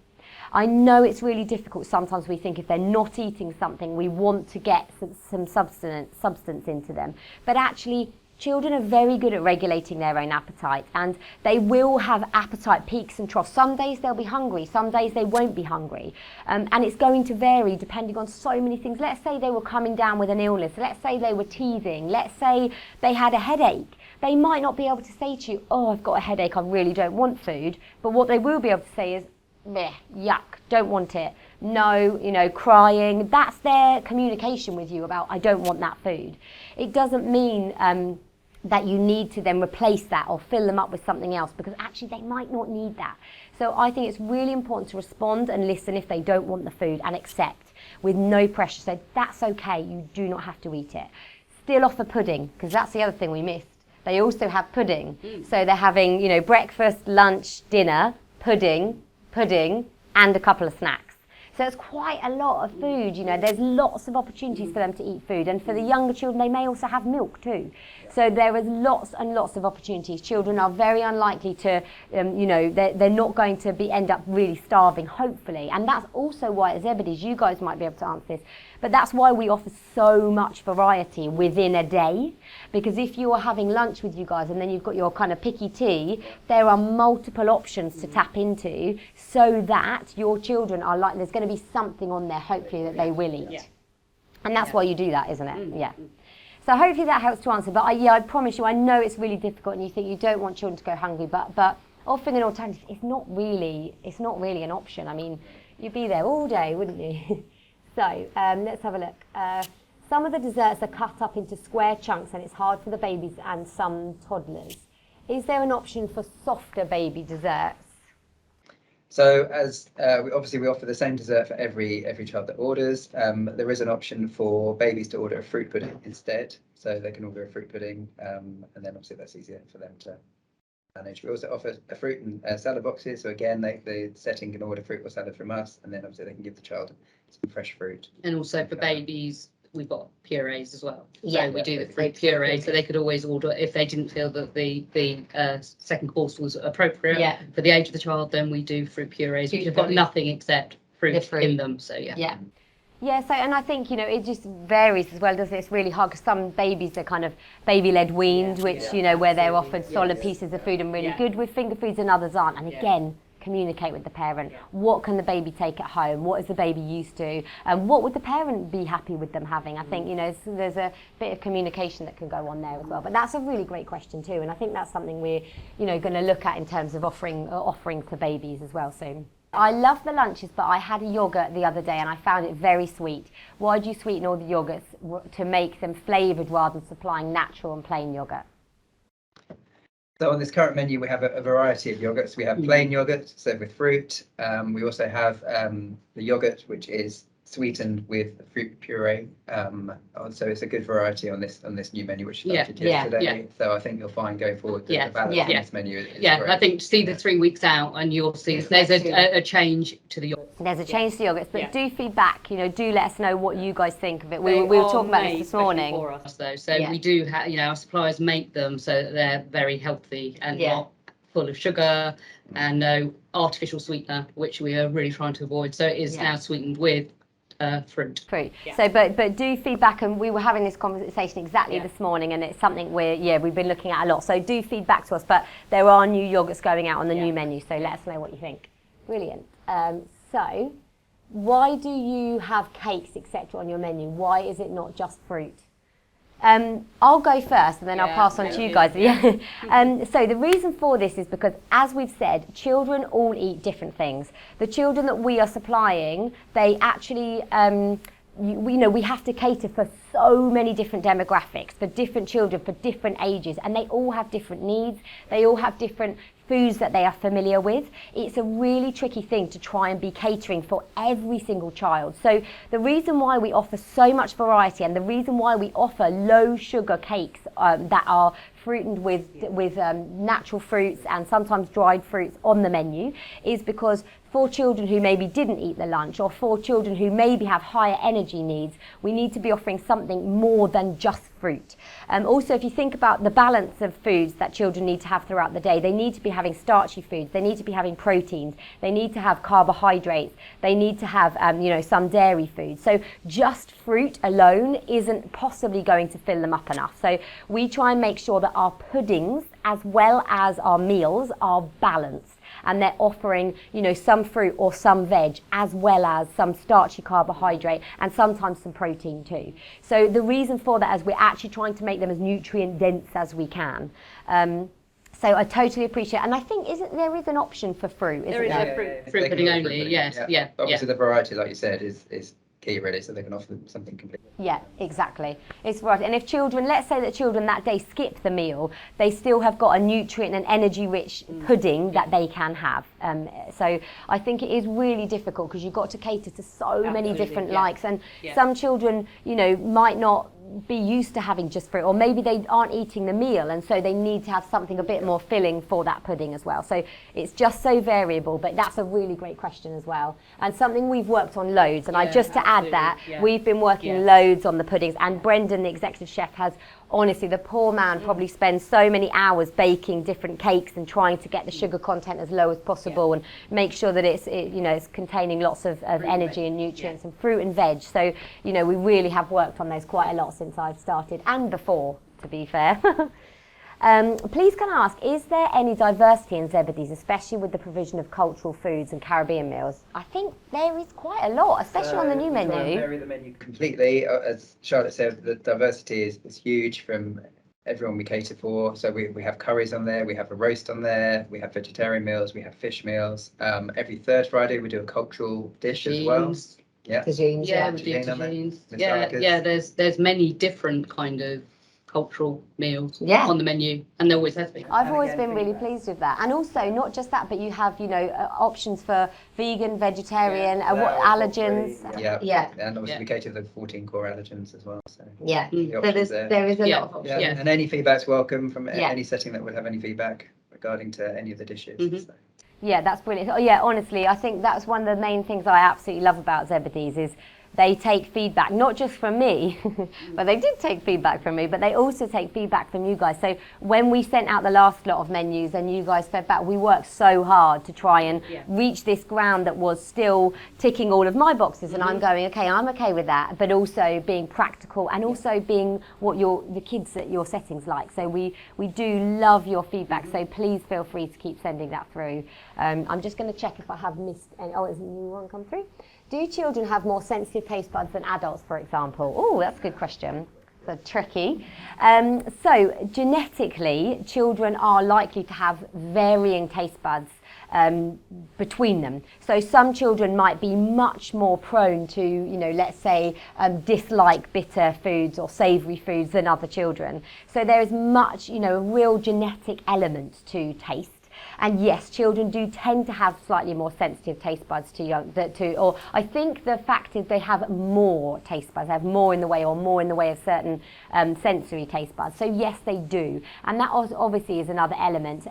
I know it's really difficult. Sometimes we think if they're not eating something, we want to get some substance into them. But actually, children are very good at regulating their own appetite, and they will have appetite peaks and troughs. Some days they'll be hungry, some days they won't be hungry. And it's going to vary depending on so many things. Let's say they were coming down with an illness. Let's say they were teething. Let's say they had a headache. They might not be able to say to you, oh, I've got a headache, I really don't want food. But what they will be able to say is, meh, yuck, don't want it. No, you know, crying. That's their communication with you about, I don't want that food. It doesn't mean that you need to then replace that or fill them up with something else, because actually they might not need that. So I think it's really important to respond and listen if they don't want the food, and accept. with no pressure. So that's okay, you do not have to eat it. Still offer pudding, because that's the other thing we missed. They also have pudding. So they're having, you know, breakfast, lunch, dinner, pudding, and a couple of snacks. So it's quite a lot of food, you know, there's lots of opportunities for them to eat food. And for the younger children, they may also have milk too. So there is lots and lots of opportunities. Children are very unlikely to, you know, they're not going to end up really starving, hopefully. And that's also why at Zebedees, you guys might be able to answer this, but that's why we offer so much variety within a day. Because if you're having lunch with you guys and then you've got your kind of picky tea, there are multiple options to tap into so that your children are like, there's going to be something on there, hopefully, that they will eat. And that's why you do that, isn't it? Yeah. So hopefully that helps to answer. But I promise you, I know it's really difficult and you think you don't want children to go hungry, but offering an alternative is not really an option. I mean, you'd be there all day, wouldn't you? So let's have a look. Some of the desserts are cut up into square chunks and it's hard for the babies and some toddlers. Is there an option for softer baby desserts? So as we offer the same dessert for every child that orders. There is an option for babies to order a fruit pudding instead. So they can order a fruit pudding, and then obviously that's easier for them to manage. We also offer a fruit and salad boxes. So again, the setting can order fruit or salad from us, and then obviously they can give the child some fresh fruit. And also for babies, we've got purees as well. Yeah. So we do the fruit puree, so they could always order if they didn't feel that the second course was appropriate for the age of the child. Then we do fruit purees, which have got nothing except fruit in them. So Yeah, so, and I think, you know, it just varies as well, doesn't it? It's really hard because some babies are kind of baby-led weaned, which, you know, where they're offered solid pieces of food and really good with finger foods, and others aren't. And again, communicate with the parent. What can the baby take at home? What is the baby used to? And what would the parent be happy with them having? I think, you know, there's a bit of communication that can go on there as well. But that's a really great question too. And I think that's something we're, you know, going to look at in terms of offering to babies as well soon. I love the lunches, but I had a yoghurt the other day and I found it very sweet. Why do you sweeten all the yoghurts to make them flavoured rather than supplying natural and plain yoghurt? So on this current menu, we have a variety of yogurts. We have plain yogurt, so with fruit. We also have the yogurt, which is sweetened with fruit puree. So it's a good variety on this new menu, which started yesterday. So I think you'll find going forward the balance on this menu is great. I think see the 3 weeks out and you'll see there's a change to the yogurt. There's a change to yogurts, but do feedback, you know, do let us know what you guys think of it. We were talking about this morning. For us, though. So we do have, you know, our suppliers make them so that they're very healthy and not full of sugar and no artificial sweetener, which we are really trying to avoid. So it is now sweetened with fruit. So but do feedback, and we were having this conversation exactly this morning, and it's something we've been looking at a lot. So do feedback to us, but there are new yogurts going out on the new menu, so let us know what you think. Brilliant. So why do you have cakes etc on your menu? Why is it not just fruit? I'll go first and then I'll pass on to you guys. So the reason for this is because, as we've said, children all eat different things. The children that we are supplying, they actually, we have to cater for so many different demographics, for different children, for different ages, and they all have different needs. They all have different foods that they are familiar with. It's a really tricky thing to try and be catering for every single child. So the reason why we offer so much variety, and the reason why we offer low sugar cakes that are fruited with natural fruits and sometimes dried fruits on the menu, is because for children who maybe didn't eat the lunch, or for children who maybe have higher energy needs, we need to be offering something more than just fruit. Also, if you think about the balance of foods that children need to have throughout the day, they need to be having starchy foods, they need to be having proteins, they need to have carbohydrates, they need to have some dairy foods. So just fruit alone isn't possibly going to fill them up enough. So we try and make sure that our puddings as well as our meals are balanced, and they're offering, some fruit or some veg, as well as some starchy carbohydrate and sometimes some protein too. So the reason for that is we're actually trying to make them as nutrient dense as we can. So I totally appreciate it. And I think there is an option for fruit, isn't there? There is a fruit pudding only, yes. Obviously the variety, like you said, is key really, so they can offer them something completely. Yeah, exactly. It's right. And if children, let's say that children that day skip the meal, they still have got a nutrient and energy-rich pudding that they can have. So I think it is really difficult because you've got to cater to so many different likes. And some children, you know, might not be used to having just fruit, or maybe they aren't eating the meal and so they need to have something a bit more filling for that pudding as well. So it's just so variable, but that's a really great question as well, and something we've worked on loads. And I just to add that we've been working loads on the puddings, and Brendan, the executive chef, has honestly, the poor man probably spends so many hours baking different cakes and trying to get the sugar content as low as possible and make sure that it's containing lots of energy and nutrients and fruit and veg. So, you know, we really have worked on those quite a lot since I've started, and before, to be fair. Please can I ask, is there any diversity in Zebedees, especially with the provision of cultural foods and Caribbean meals? I think there is quite a lot, especially on the new menu. We vary the menu completely. As Charlotte said, the diversity is huge from everyone we cater for. So we have curries on there, we have a roast on there, we have vegetarian meals, we have fish meals. Every third Friday we do a cultural dish as well. Yeah, Tagines, we do tagines. There's many different kind of cultural meals on the menu, and there always has been. I've always been really pleased with that. And also, not just that, but you have, you know, options for vegan, vegetarian, what allergens. And obviously we cater to the 14 core allergens as well. So so there is a lot of options. And any feedback's welcome from any setting that would have any feedback regarding to any of the dishes. So. Yeah, that's brilliant. Oh, yeah, honestly, I think that's one of the main things I absolutely love about Zebedees is they take feedback, not just from me, but they did take feedback from me, but they also take feedback from you guys. So when we sent out the last lot of menus and you guys fed back, we worked so hard to try and reach this ground that was still ticking all of my boxes. And I'm going, okay, I'm okay with that, but also being practical and also being what the kids at your settings like. So we do love your feedback. So please feel free to keep sending that through. I'm just going to check if I have missed any. Oh, there's a new one come through. Do children have more sensitive taste buds than adults, for example? Oh, that's a good question. So tricky. So genetically, children are likely to have varying taste buds between them. So some children might be much more prone to, you know, let's say dislike bitter foods or savoury foods than other children. So there is much, you know, a real genetic element to taste. And yes, children do tend to have slightly more sensitive taste buds or I think the fact is they have more taste buds, they have more in the way of certain sensory taste buds. So yes, they do. And that obviously is another element.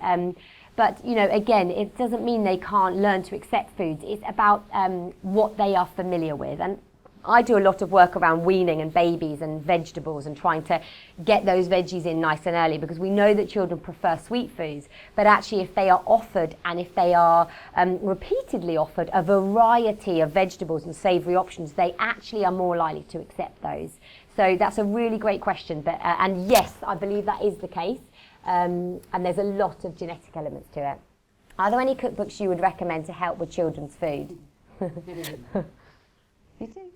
But, you know, again, it doesn't mean they can't learn to accept foods. It's about what they are familiar with. And I do a lot of work around weaning and babies and vegetables and trying to get those veggies in nice and early, because we know that children prefer sweet foods, but actually if they are offered and if they are repeatedly offered a variety of vegetables and savoury options, they actually are more likely to accept those. So that's a really great question, but and yes, I believe that is the case, and there's a lot of genetic elements to it. Are there any cookbooks you would recommend to help with children's food? You do?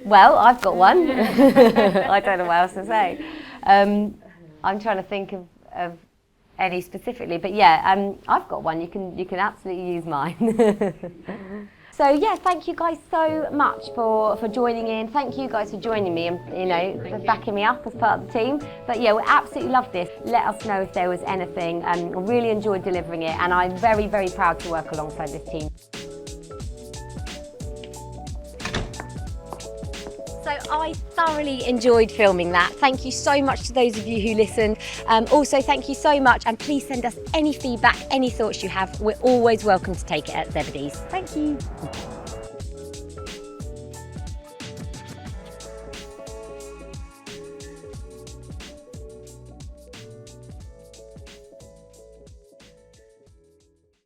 Well, I've got one. I don't know what else to say. I'm trying to think of any specifically, but yeah, I've got one. You can absolutely use mine. So yeah, thank you guys so much for joining in. Thank you guys for joining me and, you know, for backing me up as part of the team. But yeah, we absolutely love this. Let us know if there was anything. I really enjoyed delivering it, and I'm very, very proud to work alongside this team. So I thoroughly enjoyed filming that. Thank you so much to those of you who listened. Also, thank you so much, and please send us any feedback, any thoughts you have. We're always welcome to take it at Zebedees. Thank you.